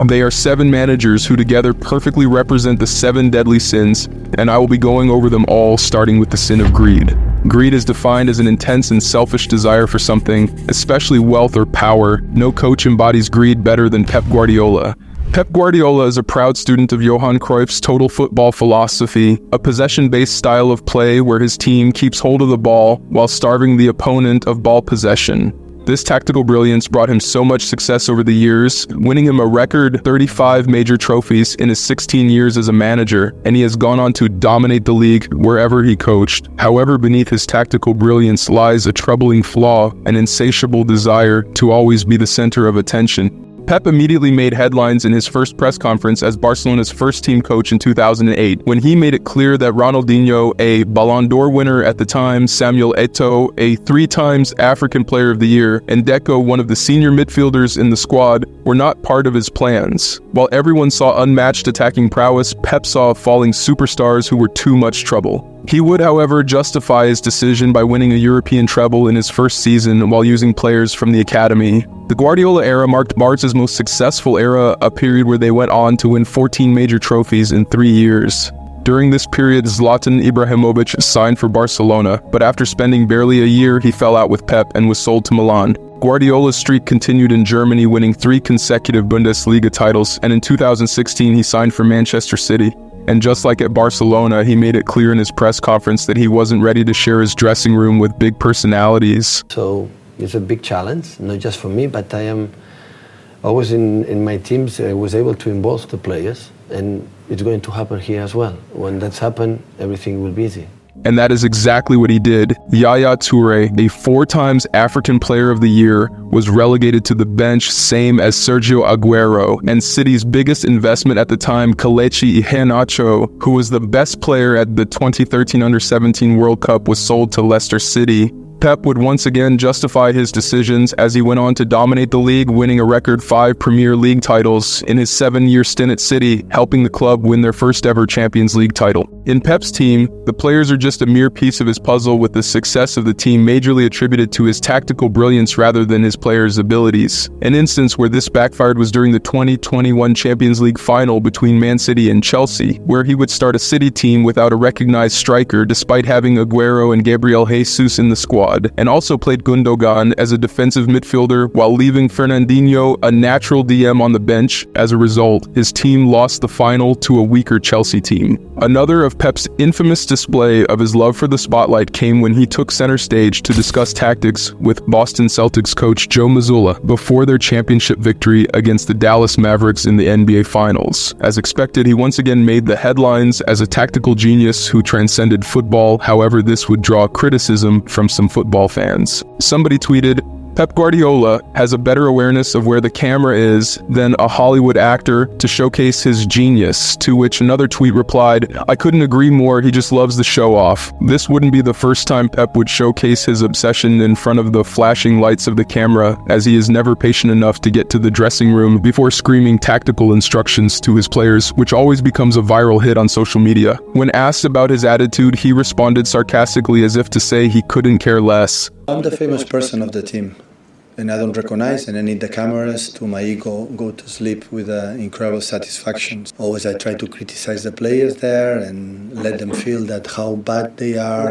They are 7 managers who together perfectly represent the 7 deadly sins, and I will be going over them all, starting with the sin of greed. Greed is defined as an intense and selfish desire for something, especially wealth or power. No coach embodies greed better than Pep Guardiola. Pep Guardiola is a proud student of Johan Cruyff's total football philosophy, a possession-based style of play where his team keeps hold of the ball while starving the opponent of ball possession. This tactical brilliance brought him so much success over the years, winning him a record 35 major trophies in his 16 years as a manager, and he has gone on to dominate the league wherever he coached. However, beneath his tactical brilliance lies a troubling flaw, an insatiable desire to always be the center of attention. Pep immediately made headlines in his first press conference as Barcelona's first-team coach in 2008, when he made it clear that Ronaldinho, a Ballon d'Or winner at the time, Samuel Eto'o, a 3-times African Player of the Year, and Deco, one of the senior midfielders in the squad, were not part of his plans. While everyone saw unmatched attacking prowess, Pep saw falling superstars who were too much trouble. He would, however, justify his decision by winning a European treble in his first season while using players from the academy. The Guardiola era marked Barca's most successful era, a period where they went on to win 14 major trophies in 3 years. During this period, Zlatan Ibrahimovic signed for Barcelona, but after spending barely a year, he fell out with Pep and was sold to Milan. Guardiola's streak continued in Germany, winning 3 consecutive Bundesliga titles, and in 2016 he signed for Manchester City. And just like at Barcelona, he made it clear in his press conference that he wasn't ready to share his dressing room with big personalities. So it's a big challenge, not just for me, but I am always in my teams, I was able to involve the players, and it's going to happen here as well. When that's happened, everything will be easy. And that is exactly what he did. Yaya Toure, a 4-times African Player of the Year, was relegated to the bench, same as Sergio Aguero, and City's biggest investment at the time, Kelechi Iheanacho, who was the best player at the 2013 Under-17 World Cup, was sold to Leicester City. Pep would once again justify his decisions as he went on to dominate the league, winning a record 5 Premier League titles in his 7-year stint at City, helping the club win their first ever Champions League title. In Pep's team, the players are just a mere piece of his puzzle, with the success of the team majorly attributed to his tactical brilliance rather than his players' abilities. An instance where this backfired was during the 2021 Champions League final between Man City and Chelsea, where he would start a City team without a recognized striker despite having Aguero and Gabriel Jesus in the squad, and also played Gundogan as a defensive midfielder while leaving Fernandinho, a natural DM, on the bench. As a result, his team lost the final to a weaker Chelsea team. Another of Pep's infamous display of his love for the spotlight came when he took center stage to discuss tactics with Boston Celtics coach Joe Mazzulla before their championship victory against the Dallas Mavericks in the NBA Finals. As expected, he once again made the headlines as a tactical genius who transcended football. However, this would draw criticism from some football fans. Somebody tweeted, "Pep Guardiola has a better awareness of where the camera is than a Hollywood actor to showcase his genius," to which another tweet replied, "I couldn't agree more, he just loves the show off." This wouldn't be the first time Pep would showcase his obsession in front of the flashing lights of the camera, as he is never patient enough to get to the dressing room before screaming tactical instructions to his players, which always becomes a viral hit on social media. When asked about his attitude, he responded sarcastically as if to say he couldn't care less. I'm the famous person of the team, and I don't recognize, and I need the cameras to my ego go to sleep with incredible satisfaction. Always I try to criticize the players there and let them feel that how bad they are,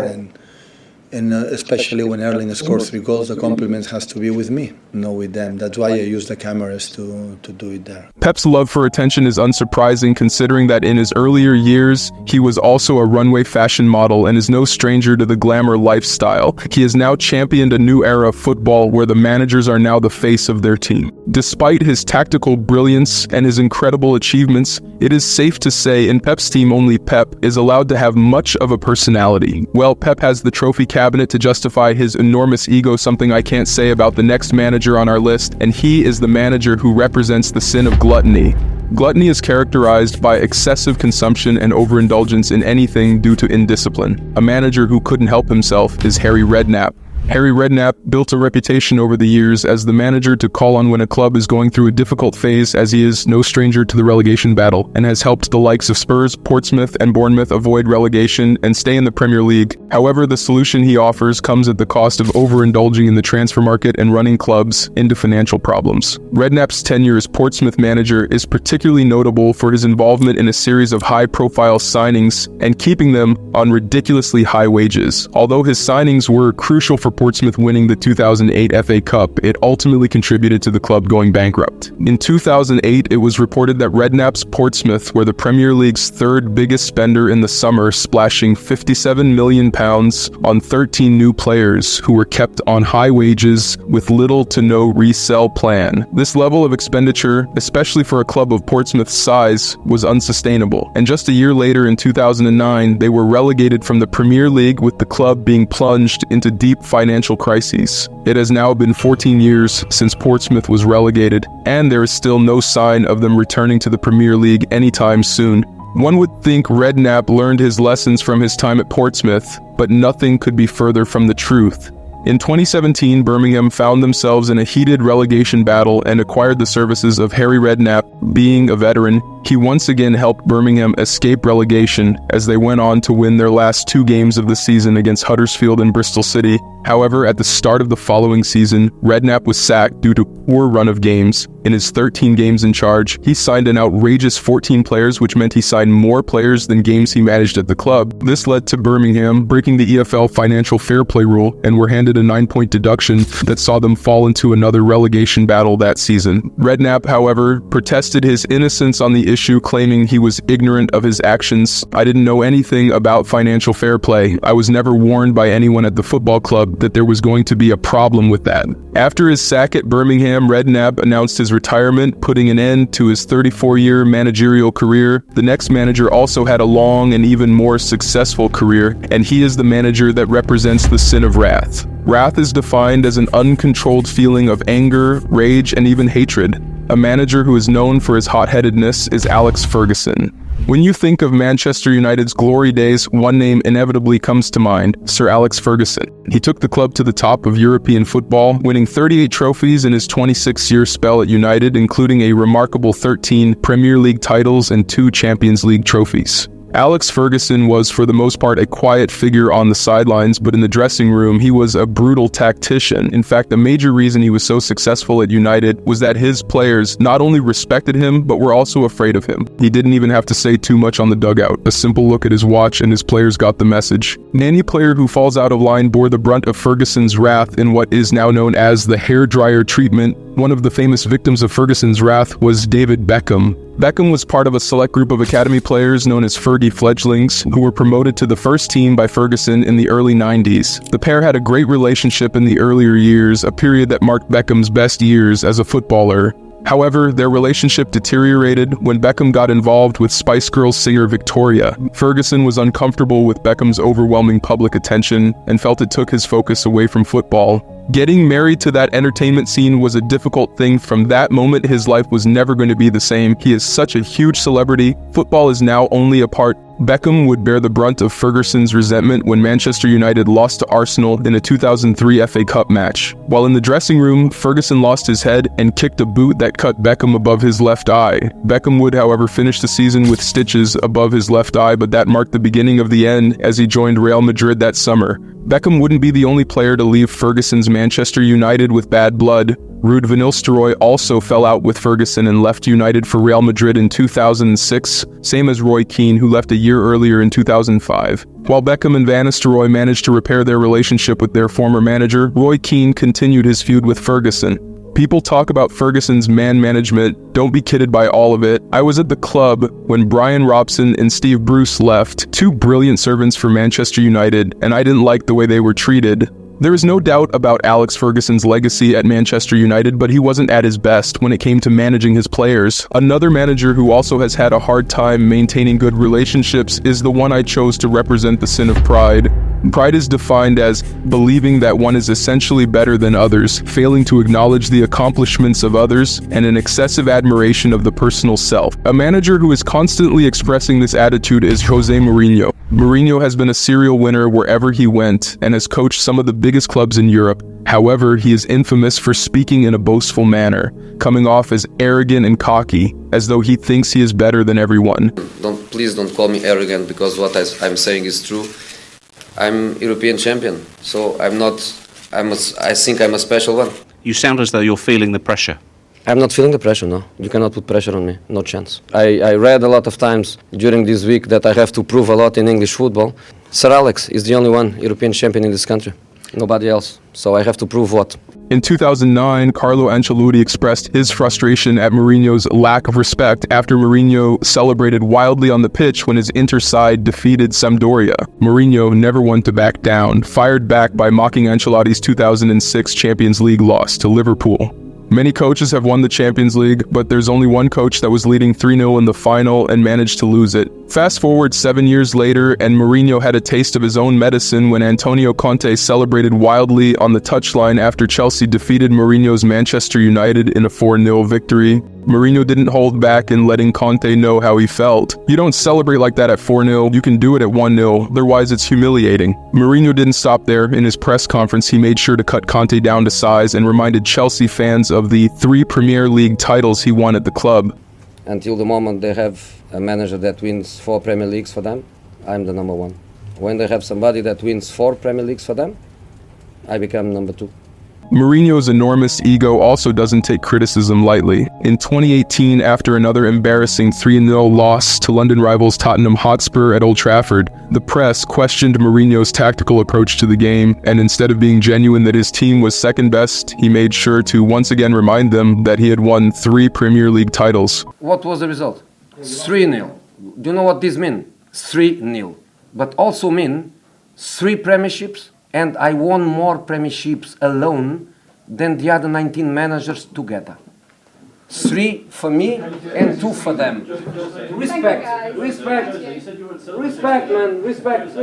and especially when Erling scores 3 goals, the compliments has to be with me, not with them. That's why I use the cameras to do it there. Pep's love for attention is unsurprising, considering that in his earlier years, he was also a runway fashion model and is no stranger to the glamour lifestyle. He has now championed a new era of football where the managers are now the face of their team. Despite his tactical brilliance and his incredible achievements, it is safe to say in Pep's team only Pep is allowed to have much of a personality. Well, Pep has the trophy cabinet to justify his enormous ego, something I can't say about the next manager on our list, and he is the manager who represents the sin of gluttony. Gluttony is characterized by excessive consumption and overindulgence in anything due to indiscipline. A manager who couldn't help himself is Harry Redknapp. Harry Redknapp built a reputation over the years as the manager to call on when a club is going through a difficult phase, as he is no stranger to the relegation battle and has helped the likes of Spurs, Portsmouth, and Bournemouth avoid relegation and stay in the Premier League. However, the solution he offers comes at the cost of overindulging in the transfer market and running clubs into financial problems. Redknapp's tenure as Portsmouth manager is particularly notable for his involvement in a series of high-profile signings and keeping them on ridiculously high wages. Although his signings were crucial for Portsmouth winning the 2008 FA Cup, it ultimately contributed to the club going bankrupt. In 2008, it was reported that Redknapp's Portsmouth were the Premier League's third biggest spender in the summer, splashing £57 million on 13 new players who were kept on high wages with little to no resale plan. This level of expenditure, especially for a club of Portsmouth's size, was unsustainable. And just a year later, in 2009, they were relegated from the Premier League, with the club being plunged into deep financial crises. It has now been 14 years since Portsmouth was relegated, and there is still no sign of them returning to the Premier League anytime soon. One would think Redknapp learned his lessons from his time at Portsmouth, but nothing could be further from the truth. In 2017, Birmingham found themselves in a heated relegation battle and acquired the services of Harry Redknapp. Being a veteran, he once again helped Birmingham escape relegation as they went on to win their last 2 games of the season against Huddersfield and Bristol City. However, at the start of the following season, Redknapp was sacked due to a poor run of games. In his 13 games in charge, he signed an outrageous 14 players, which meant he signed more players than games he managed at the club. This led to Birmingham breaking the EFL financial fair play rule and were handed a 9-point deduction that saw them fall into another relegation battle that season. Redknapp, however, protested his innocence on the issue, claiming he was ignorant of his actions. "I didn't know anything about financial fair play. I was never warned by anyone at the football club that there was going to be a problem with that." After his sack at Birmingham, Redknapp announced his retirement, putting an end to his 34-year managerial career. The next manager also had a long and even more successful career, and he is the manager that represents the sin of wrath. Wrath is defined as an uncontrolled feeling of anger, rage, and even hatred. A manager who is known for his hot-headedness is Alex Ferguson. When you think of Manchester United's glory days, one name inevitably comes to mind: Sir Alex Ferguson. He took the club to the top of European football, winning 38 trophies in his 26-year spell at United, including a remarkable 13 Premier League titles and 2 Champions League trophies. Alex Ferguson was, for the most part, a quiet figure on the sidelines, but in the dressing room, he was a brutal tactician. In fact, a major reason he was so successful at United was that his players not only respected him, but were also afraid of him. He didn't even have to say too much on the dugout. A simple look at his watch and his players got the message. Any player who falls out of line bore the brunt of Ferguson's wrath in what is now known as the hairdryer treatment. One of the famous victims of Ferguson's wrath was David Beckham. Beckham was part of a select group of academy players known as Fergie fledglings, who were promoted to the first team by Ferguson in the early 90s. The pair had a great relationship in the earlier years, a period that marked Beckham's best years as a footballer. However, their relationship deteriorated when Beckham got involved with Spice Girls singer Victoria. Ferguson was uncomfortable with Beckham's overwhelming public attention and felt it took his focus away from football. Getting married to that entertainment scene was a difficult thing. From that moment, his life was never going to be the same. He is such a huge celebrity. Football is now only a part. Beckham would bear the brunt of Ferguson's resentment when Manchester United lost to Arsenal in a 2003 FA Cup match. While in the dressing room, Ferguson lost his head and kicked a boot that cut Beckham above his left eye. Beckham would, however, finish the season with stitches above his left eye, but that marked the beginning of the end as he joined Real Madrid that summer. Beckham wouldn't be the only player to leave Ferguson's Manchester United with bad blood. Ruud van Nistelrooy also fell out with Ferguson and left United for Real Madrid in 2006, same as Roy Keane, who left a year earlier in 2005. While Beckham and Van Nistelrooy managed to repair their relationship with their former manager, Roy Keane continued his feud with Ferguson. People talk about Ferguson's man management. Don't be kidded by all of it. I was at the club when Brian Robson and Steve Bruce left, 2 brilliant servants for Manchester United, and I didn't like the way they were treated. There is no doubt about Alex Ferguson's legacy at Manchester United, but he wasn't at his best when it came to managing his players. Another manager who also has had a hard time maintaining good relationships is the one I chose to represent the sin of pride. Pride is defined as believing that one is essentially better than others, failing to acknowledge the accomplishments of others, and an excessive admiration of the personal self. A manager who is constantly expressing this attitude is Jose Mourinho. Mourinho has been a serial winner wherever he went and has coached some of the biggest clubs in Europe. However, he is infamous for speaking in a boastful manner, coming off as arrogant and cocky, as though he thinks he is better than everyone. Please don't call me arrogant, because what I'm saying is true. I'm European champion, so I think I'm a special one. You sound as though you're feeling the pressure. I'm not feeling the pressure, no. You cannot put pressure on me, no chance. I read a lot of times during this week that I have to prove a lot in English football. Sir Alex is the only one European champion in this country, nobody else. So I have to prove what? In 2009, Carlo Ancelotti expressed his frustration at Mourinho's lack of respect after Mourinho celebrated wildly on the pitch when his Inter side defeated Sampdoria. Mourinho, never one to back down, fired back by mocking Ancelotti's 2006 Champions League loss to Liverpool. Many coaches have won the Champions League, but there's only one coach that was leading 3-0 in the final and managed to lose it. Fast forward 7 years later, and Mourinho had a taste of his own medicine when Antonio Conte celebrated wildly on the touchline after Chelsea defeated Mourinho's Manchester United in a 4-0 victory. Mourinho didn't hold back in letting Conte know how he felt. You don't celebrate like that at 4-0, you can do it at 1-0, otherwise it's humiliating. Mourinho didn't stop there. In his press conference, he made sure to cut Conte down to size and reminded Chelsea fans of the 3 Premier League titles he won at the club. Until the moment they have a manager that wins 4 Premier Leagues for them, I'm the number 1. When they have somebody that wins 4 Premier Leagues for them, I become number 2. Mourinho's enormous ego also doesn't take criticism lightly. In 2018, after another embarrassing 3-0 loss to London rivals Tottenham Hotspur at Old Trafford, the press questioned Mourinho's tactical approach to the game, and instead of being genuine that his team was second best, he made sure to once again remind them that he had won 3 Premier League titles. What was the result? 3-0. Do you know what this means? 3-0. But also mean 3 premierships, and I won more premierships alone than the other 19 managers together. 3 for me and 2 for them. Respect, man, respect.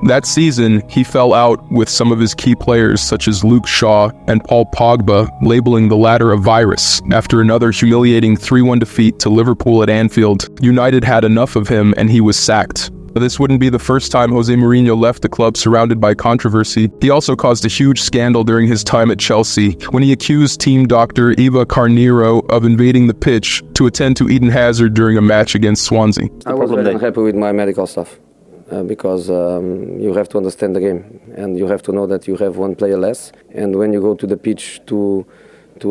That season, he fell out with some of his key players such as Luke Shaw and Paul Pogba, labeling the latter a virus. After another humiliating 3-1 defeat to Liverpool at Anfield, United had enough of him and he was sacked. This wouldn't be the first time Jose Mourinho left the club surrounded by controversy. He also caused a huge scandal during his time at Chelsea when he accused team doctor Eva Carneiro of invading the pitch to attend to Eden Hazard during a match against Swansea. I was very unhappy with my medical staff because you have to understand the game and you have to know that you have 1 player less, and when you go to the pitch to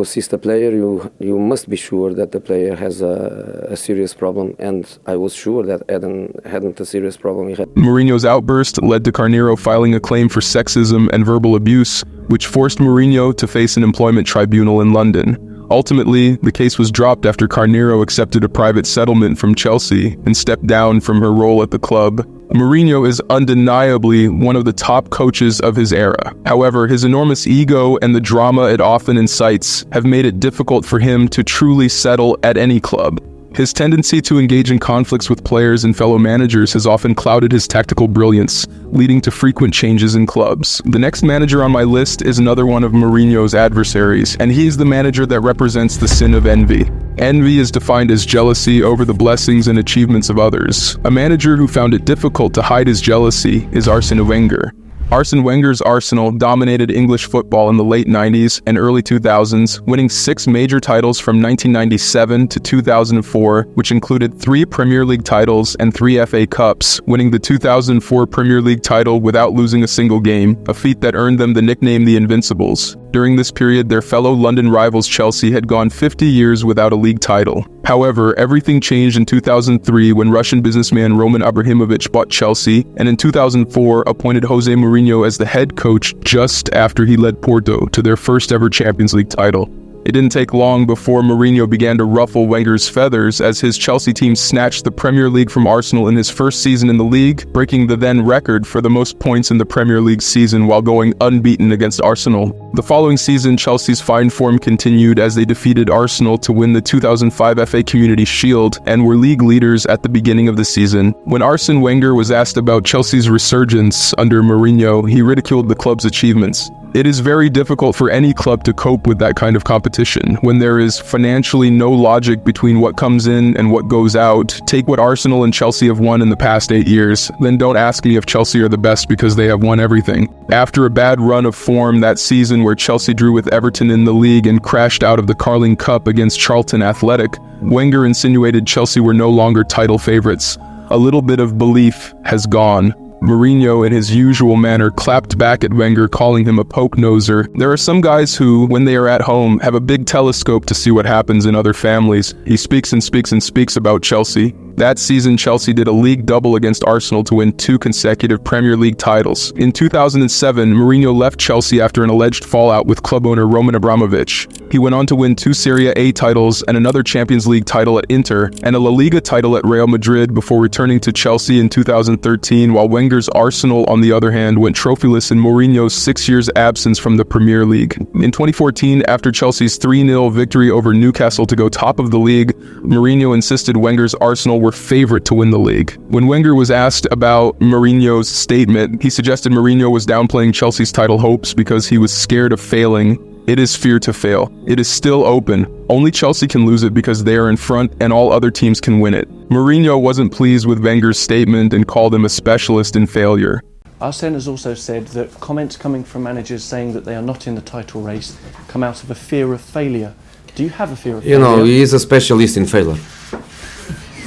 assist a player, you must be sure that the player has a serious problem, and I was sure that Eden hadn't a serious problem. Mourinho's outburst led to Carneiro filing a claim for sexism and verbal abuse, which forced Mourinho to face an employment tribunal in London. Ultimately, the case was dropped after Carneiro accepted a private settlement from Chelsea and stepped down from her role at the club. Mourinho is undeniably one of the top coaches of his era. However, his enormous ego and the drama it often incites have made it difficult for him to truly settle at any club. His tendency to engage in conflicts with players and fellow managers has often clouded his tactical brilliance, leading to frequent changes in clubs. The next manager on my list is another one of Mourinho's adversaries, and he is the manager that represents the sin of envy. Envy is defined as jealousy over the blessings and achievements of others. A manager who found it difficult to hide his jealousy is Arsene Wenger. Arsene Wenger's Arsenal dominated English football in the late 90s and early 2000s, winning 6 major titles from 1997 to 2004, which included 3 Premier League titles and 3 FA Cups, winning the 2004 Premier League title without losing a single game, a feat that earned them the nickname the Invincibles. During this period, their fellow London rivals Chelsea had gone 50 years without a league title. However, everything changed in 2003 when Russian businessman Roman Abramovich bought Chelsea, and in 2004 appointed Jose Mourinho as the head coach just after he led Porto to their first ever Champions League title. It didn't take long before Mourinho began to ruffle Wenger's feathers as his Chelsea team snatched the Premier League from Arsenal in his first season in the league, breaking the then record for the most points in the Premier League season while going unbeaten against Arsenal. The following season, Chelsea's fine form continued as they defeated Arsenal to win the 2005 FA Community Shield and were league leaders at the beginning of the season. When Arsene Wenger was asked about Chelsea's resurgence under Mourinho, he ridiculed the club's achievements. It is very difficult for any club to cope with that kind of competition when there is financially no logic between what comes in and what goes out. Take what Arsenal and Chelsea have won in the past 8 years, then don't ask me if Chelsea are the best because they have won everything. After a bad run of form that season where Chelsea drew with Everton in the league and crashed out of the Carling Cup against Charlton Athletic, Wenger insinuated Chelsea were no longer title favorites. A little bit of belief has gone. Mourinho, in his usual manner, clapped back at Wenger, calling him a poke-noser. There are some guys who, when they are at home, have a big telescope to see what happens in other families. He speaks and speaks and speaks about Chelsea. That season, Chelsea did a league double against Arsenal to win 2 consecutive Premier League titles. In 2007, Mourinho left Chelsea after an alleged fallout with club owner Roman Abramovich. He went on to win 2 Serie A titles and another Champions League title at Inter and a La Liga title at Real Madrid before returning to Chelsea in 2013, while Wenger's Arsenal, on the other hand, went trophyless in Mourinho's 6 years absence from the Premier League. In 2014, after Chelsea's 3-0 victory over Newcastle to go top of the league, Mourinho insisted Wenger's Arsenal were favorite to win the league. When Wenger was asked about Mourinho's statement, he suggested Mourinho was downplaying Chelsea's title hopes because he was scared of failing. It is fear to fail. It is still open. Only Chelsea can lose it because they are in front and all other teams can win it. Mourinho wasn't pleased with Wenger's statement and called him a specialist in failure. Arsene has also said that comments coming from managers saying that they are not in the title race come out of a fear of failure. Do you have a fear of failure? You know, he is a specialist in failure.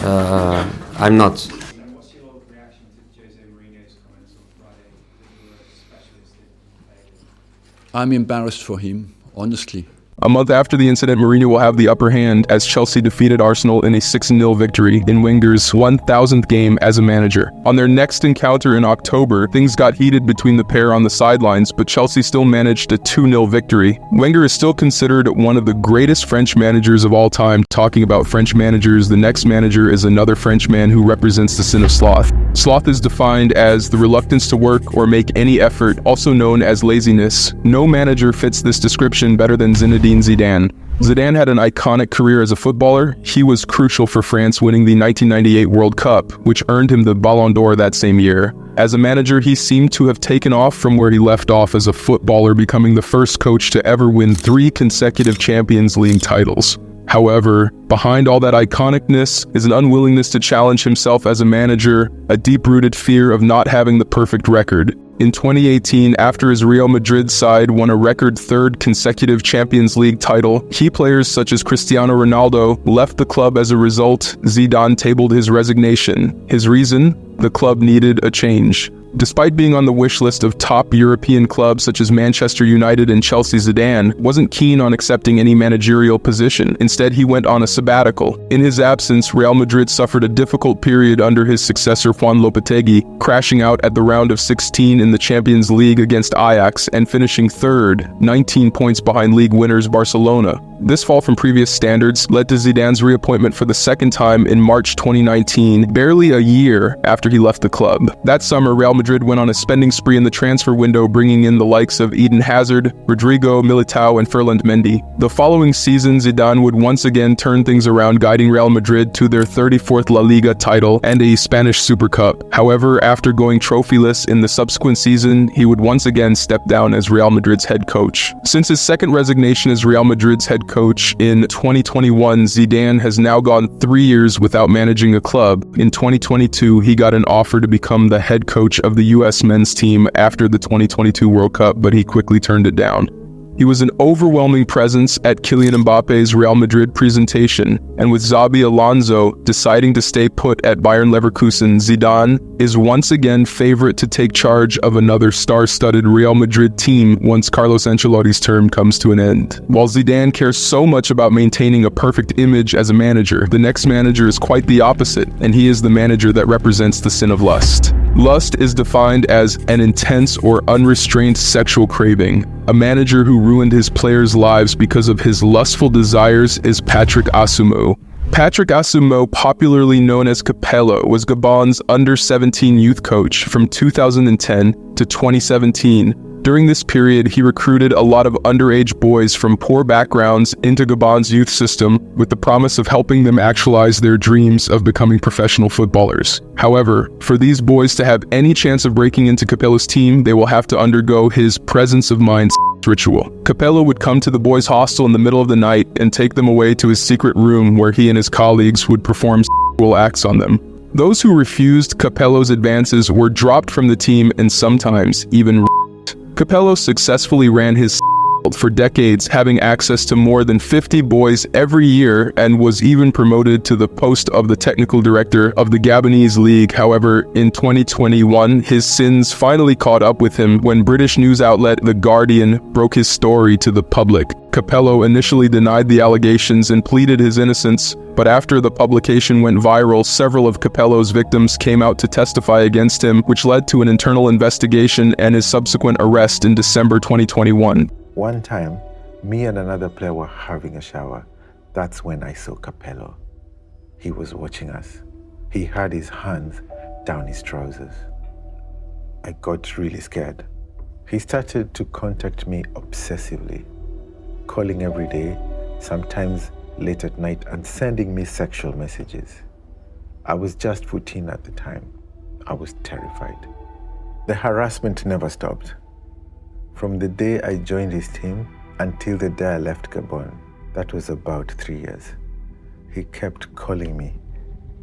I'm not. What's your reaction to Jose Mourinho's comments on Friday that you were a specialist in failure? I'm embarrassed for him, honestly. A month after the incident, Mourinho will have the upper hand as Chelsea defeated Arsenal in a 6-0 victory in Wenger's 1,000th game as a manager. On their next encounter in October, things got heated between the pair on the sidelines, but Chelsea still managed a 2-0 victory. Wenger is still considered one of the greatest French managers of all time. Talking about French managers, the next manager is another French man who represents the sin of sloth. Sloth is defined as the reluctance to work or make any effort, also known as laziness. No manager fits this description better than Zinedine Zidane. Zidane had an iconic career as a footballer. He was crucial for France winning the 1998 World Cup, which earned him the Ballon d'Or that same year. As a manager, he seemed to have taken off from where he left off as a footballer, becoming the first coach to ever win 3 consecutive Champions League titles. However, behind all that iconicness is an unwillingness to challenge himself as a manager, a deep-rooted fear of not having the perfect record. In 2018, after his Real Madrid side won a record 3rd consecutive Champions League title, key players such as Cristiano Ronaldo left the club as a result. Zidane tabled his resignation. His reason? The club needed a change. Despite being on the wish list of top European clubs such as Manchester United and Chelsea, Zidane wasn't keen on accepting any managerial position. Instead, he went on a sabbatical. In his absence, Real Madrid suffered a difficult period under his successor Juan Lopetegui, crashing out at the round of 16 in the Champions League against Ajax and finishing 3rd, 19 points behind league winners Barcelona. This fall from previous standards led to Zidane's reappointment for the 2nd time in March 2019, barely a year after he left the club. That summer, Real Madrid went on a spending spree in the transfer window, bringing in the likes of Eden Hazard, Rodrigo, Militao, and Ferland Mendy. The following season, Zidane would once again turn things around, guiding Real Madrid to their 34th La Liga title and a Spanish Super Cup. However, after going trophyless in the subsequent season, he would once again step down as Real Madrid's head coach. Since his second resignation as Real Madrid's head coach in 2021, Zidane has now gone 3 years without managing a club. In 2022, he got an offer to become the head coach of the U.S. men's team after the 2022 World Cup, but he quickly turned it down. He was an overwhelming presence at Kylian Mbappe's Real Madrid presentation, and with Xabi Alonso deciding to stay put at Bayern Leverkusen, Zidane is once again favorite to take charge of another star-studded Real Madrid team once Carlos Ancelotti's term comes to an end. While Zidane cares so much about maintaining a perfect image as a manager, the next manager is quite the opposite, and he is the manager that represents the sin of lust. Lust is defined as an intense or unrestrained sexual craving. A manager who ruined his players' lives because of his lustful desires is Patrick Asumo. Patrick Asumo, popularly known as Capello, was Gabon's under-17 youth coach from 2010 to 2017. During this period, he recruited a lot of underage boys from poor backgrounds into Gabon's youth system with the promise of helping them actualize their dreams of becoming professional footballers. However, for these boys to have any chance of breaking into Capello's team, they will have to undergo his presence of mind ritual. Capello would come to the boys' hostel in the middle of the night and take them away to his secret room where he and his colleagues would perform sexual acts on them. Those who refused Capello's advances were dropped from the team and sometimes even Capello successfully ran his for decades, having access to more than 50 boys every year, and was even promoted to the post of the technical director of the Gabonese league. However, in 2021, his sins finally caught up with him when British news outlet The Guardian broke his story to the public. Capello initially denied the allegations and pleaded his innocence, but after the publication went viral, several of Capello's victims came out to testify against him, which led to an internal investigation and his subsequent arrest in December 2021. One time, me and another player were having a shower. That's when I saw Capello. He was watching us. He had his hands down his trousers. I got really scared. He started to contact me obsessively, calling every day, sometimes late at night, and sending me sexual messages. I was just 14 at the time. I was terrified. The harassment never stopped. From the day I joined his team until the day I left Gabon, that was about 3 years. He kept calling me,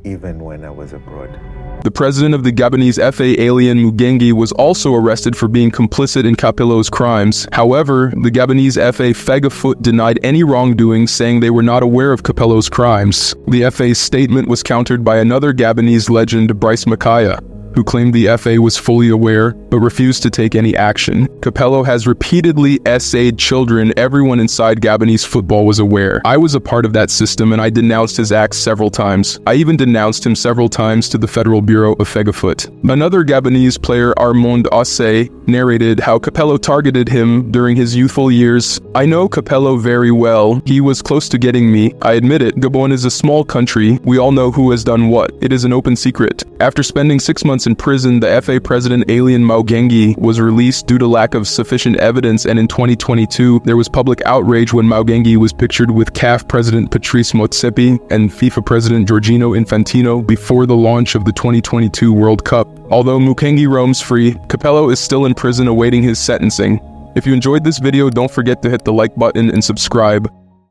even when I was abroad. The president of the Gabonese FA, Alien Mugengi, was also arrested for being complicit in Capello's crimes. However, the Gabonese FA Fegafoot denied any wrongdoing, saying they were not aware of Capello's crimes. The FA's statement was countered by another Gabonese legend, Bryce Makaya, who claimed the FA was fully aware, but refused to take any action. Capello has repeatedly essayed children. Everyone inside Gabonese football was aware. I was a part of that system and I denounced his acts several times. I even denounced him several times to the Federal Bureau of Fegafoot. Another Gabonese player, Armand Ossé, narrated how Capello targeted him during his youthful years. I know Capello very well. He was close to getting me. I admit it. Gabon is a small country. We all know who has done what. It is an open secret. After spending 6 months in prison, the FA president Alien Mugengi was released due to lack of sufficient evidence, and in 2022, there was public outrage when Mugengi was pictured with CAF president Patrice Motsepe and FIFA president Giorgino Infantino before the launch of the 2022 World Cup. Although Mugengi roams free, Capello is still in prison awaiting his sentencing. If you enjoyed this video, don't forget to hit the like button and subscribe.